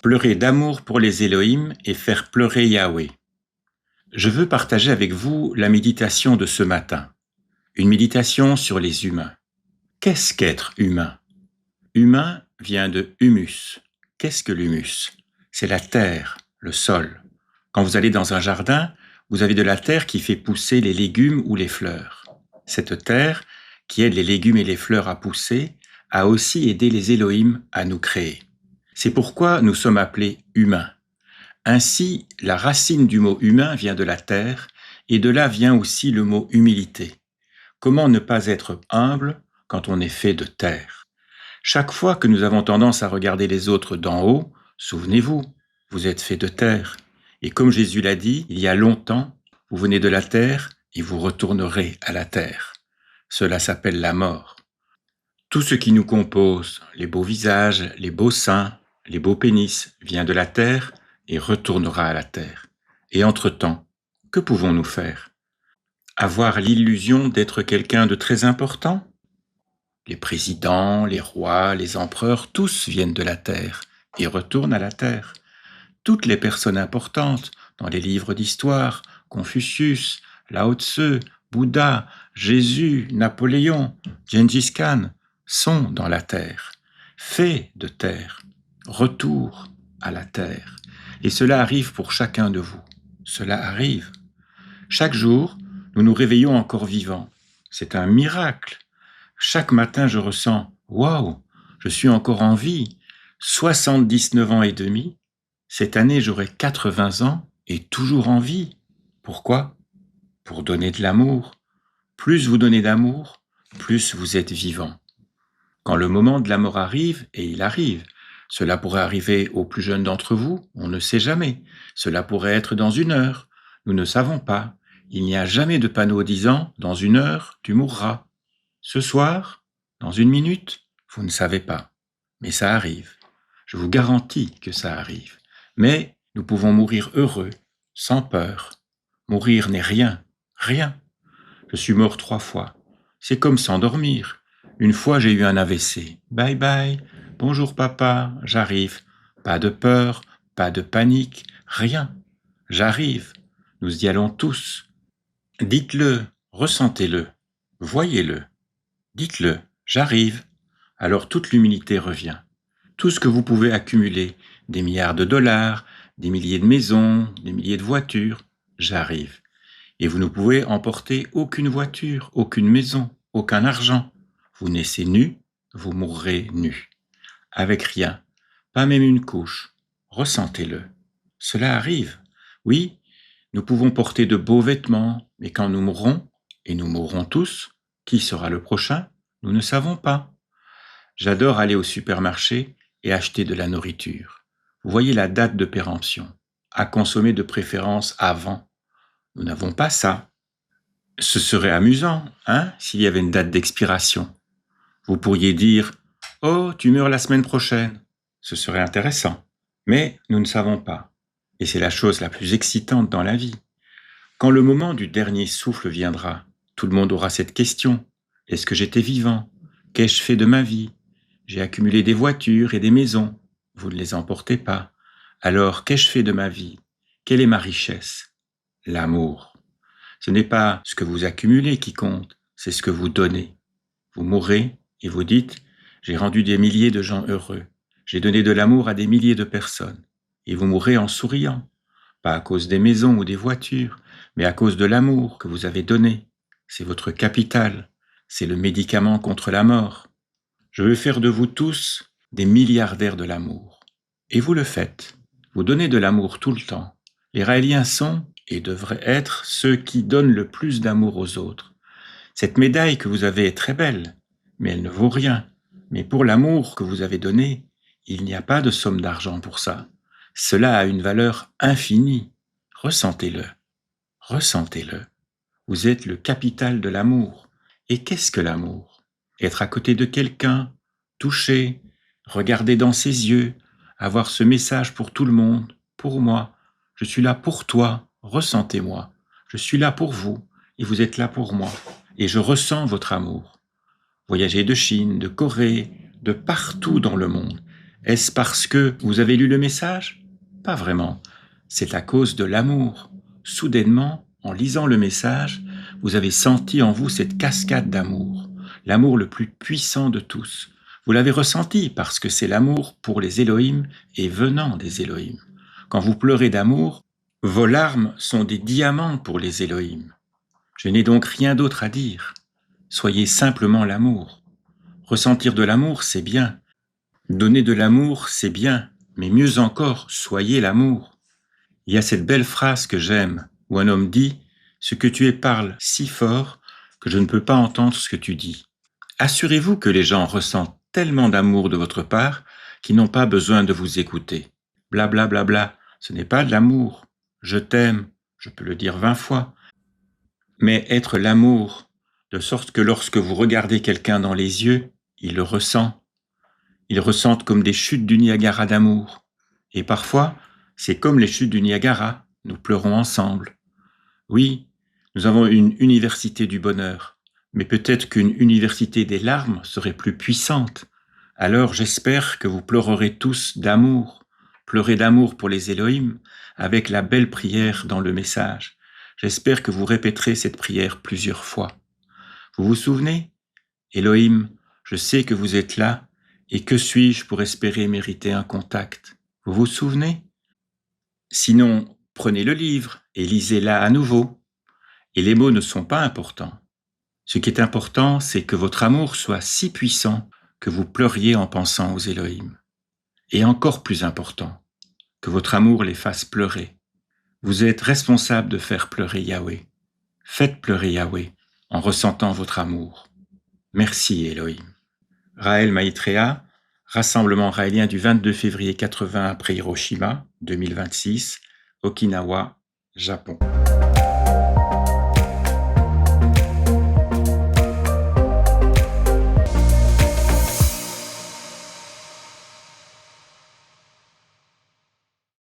Pleurer d'amour pour les Elohim et faire pleurer Yahweh. Je veux partager avec vous la méditation de ce matin. Une méditation sur les humains. Qu'est-ce qu'être humain? Humain vient de humus. Qu'est-ce que l'humus? C'est la terre, le sol. Quand vous allez dans un jardin, vous avez de la terre qui fait pousser les légumes ou les fleurs. Cette terre, qui aide les légumes et les fleurs à pousser, a aussi aidé les Elohim à nous créer. C'est pourquoi nous sommes appelés humains. Ainsi, la racine du mot humain vient de la terre, et de là vient aussi le mot humilité. Comment ne pas être humble quand on est fait de terre? Chaque fois que nous avons tendance à regarder les autres d'en haut, souvenez-vous, vous êtes fait de terre. Et comme Jésus l'a dit, il y a longtemps, vous venez de la terre et vous retournerez à la terre. Cela s'appelle la mort. Tout ce qui nous compose, les beaux visages, les beaux seins, les beaux pénis, vient de la terre et retournera à la terre. Et entre-temps, que pouvons-nous faire? Avoir l'illusion d'être quelqu'un de très important? Les présidents, les rois, les empereurs, tous viennent de la terre et retournent à la terre. Toutes les personnes importantes dans les livres d'histoire, Confucius, Lao Tse, Bouddha, Jésus, Napoléon, Gengis Khan, sont dans la terre, faits de terre, retour à la terre. Et cela arrive pour chacun de vous. Cela arrive. Chaque jour, nous nous réveillons encore vivants. C'est un miracle. Chaque matin, je ressens « Waouh, je suis encore en vie, 79 ans et demi. Cette année, j'aurai 80 ans et toujours en vie. » Pourquoi? Pour donner de l'amour. Plus vous donnez d'amour, plus vous êtes vivant. Quand le moment de la mort arrive, et il arrive, cela pourrait arriver aux plus jeunes d'entre vous, on ne sait jamais. Cela pourrait être dans 1 heure, nous ne savons pas. Il n'y a jamais de panneau disant « Dans 1 heure, tu mourras ». Ce soir, dans 1 minute, vous ne savez pas. Mais ça arrive. Je vous garantis que ça arrive. Mais nous pouvons mourir heureux, sans peur. Mourir n'est rien, rien. Je suis mort 3 fois. C'est comme s'endormir. Une fois, j'ai eu un AVC. Bye bye. Bonjour papa, j'arrive. Pas de peur, pas de panique, rien. J'arrive. Nous y allons tous. Dites-le, ressentez-le, voyez-le. Dites-le, j'arrive. Alors toute l'humilité revient. Tout ce que vous pouvez accumuler, des milliards de dollars, des milliers de maisons, des milliers de voitures, j'arrive. Et vous ne pouvez emporter aucune voiture, aucune maison, aucun argent. Vous naissez nu, vous mourrez nu. Avec rien, pas même une couche. Ressentez-le. Cela arrive. Oui, nous pouvons porter de beaux vêtements, mais quand nous mourrons, et nous mourrons tous, qui sera le prochain? Nous ne savons pas. J'adore aller au supermarché et acheter de la nourriture. Vous voyez la date de péremption, à consommer de préférence avant. Nous n'avons pas ça. Ce serait amusant, hein, s'il y avait une date d'expiration. Vous pourriez dire « Oh, tu meurs la semaine prochaine ». Ce serait intéressant. Mais nous ne savons pas. Et c'est la chose la plus excitante dans la vie. Quand le moment du dernier souffle viendra, tout le monde aura cette question. Est-ce que j'étais vivant? Qu'ai-je fait de ma vie? J'ai accumulé des voitures et des maisons. Vous ne les emportez pas. Alors, qu'ai-je fait de ma vie? Quelle est ma richesse? L'amour. Ce n'est pas ce que vous accumulez qui compte, c'est ce que vous donnez. Vous mourrez et vous dites « J'ai rendu des milliers de gens heureux. J'ai donné de l'amour à des milliers de personnes. » Et vous mourrez en souriant. Pas à cause des maisons ou des voitures, mais à cause de l'amour que vous avez donné. C'est votre capital. C'est le médicament contre la mort. Je veux faire de vous tous des milliardaires de l'amour. Et vous le faites. Vous donnez de l'amour tout le temps. Les Raéliens sont et devraient être ceux qui donnent le plus d'amour aux autres. Cette médaille que vous avez est très belle, mais elle ne vaut rien. Mais pour l'amour que vous avez donné, il n'y a pas de somme d'argent pour ça. Cela a une valeur infinie. Ressentez-le. Ressentez-le. Vous êtes le capital de l'amour. Et qu'est-ce que l'amour? Être à côté de quelqu'un, toucher, regarder dans ses yeux, avoir ce message pour tout le monde, pour moi. Je suis là pour toi, ressentez-moi. Je suis là pour vous et vous êtes là pour moi. Et je ressens votre amour. Voyager de Chine, de Corée, de partout dans le monde. Est-ce parce que vous avez lu le message? Pas vraiment. C'est à cause de l'amour. Soudainement, en lisant le message, vous avez senti en vous cette cascade d'amour, l'amour le plus puissant de tous. Vous l'avez ressenti parce que c'est l'amour pour les Elohim et venant des Elohim. Quand vous pleurez d'amour, vos larmes sont des diamants pour les Elohim. Je n'ai donc rien d'autre à dire. Soyez simplement l'amour. Ressentir de l'amour, c'est bien. Donner de l'amour, c'est bien. Mais mieux encore, soyez l'amour. Il y a cette belle phrase que j'aime, où un homme dit « Ce que tu es parle si fort que je ne peux pas entendre ce que tu dis ». Assurez-vous que les gens ressentent tellement d'amour de votre part qu'ils n'ont pas besoin de vous écouter. Bla bla bla bla, ce n'est pas de l'amour. Je t'aime, je peux le dire 20 fois. Mais être l'amour, de sorte que lorsque vous regardez quelqu'un dans les yeux, il le ressent. Ils ressentent comme des chutes du Niagara d'amour. Et parfois, c'est comme les chutes du Niagara, nous pleurons ensemble. Oui, nous avons une université du bonheur, mais peut-être qu'une université des larmes serait plus puissante. Alors j'espère que vous pleurerez tous d'amour. Pleurez d'amour pour les Elohim, avec la belle prière dans le message. J'espère que vous répéterez cette prière plusieurs fois. Vous vous souvenez? Elohim, je sais que vous êtes là, et que suis-je pour espérer mériter un contact? Vous vous souvenez? Sinon, prenez le livre et lisez-la à nouveau. Et les mots ne sont pas importants. Ce qui est important, c'est que votre amour soit si puissant que vous pleuriez en pensant aux Elohim. Et encore plus important, que votre amour les fasse pleurer. Vous êtes responsable de faire pleurer Yahweh. Faites pleurer Yahweh en ressentant votre amour. Merci Elohim. Raël Maitreya, rassemblement raélien du 22 février 80 après Hiroshima, 2026, Okinawa, Japon.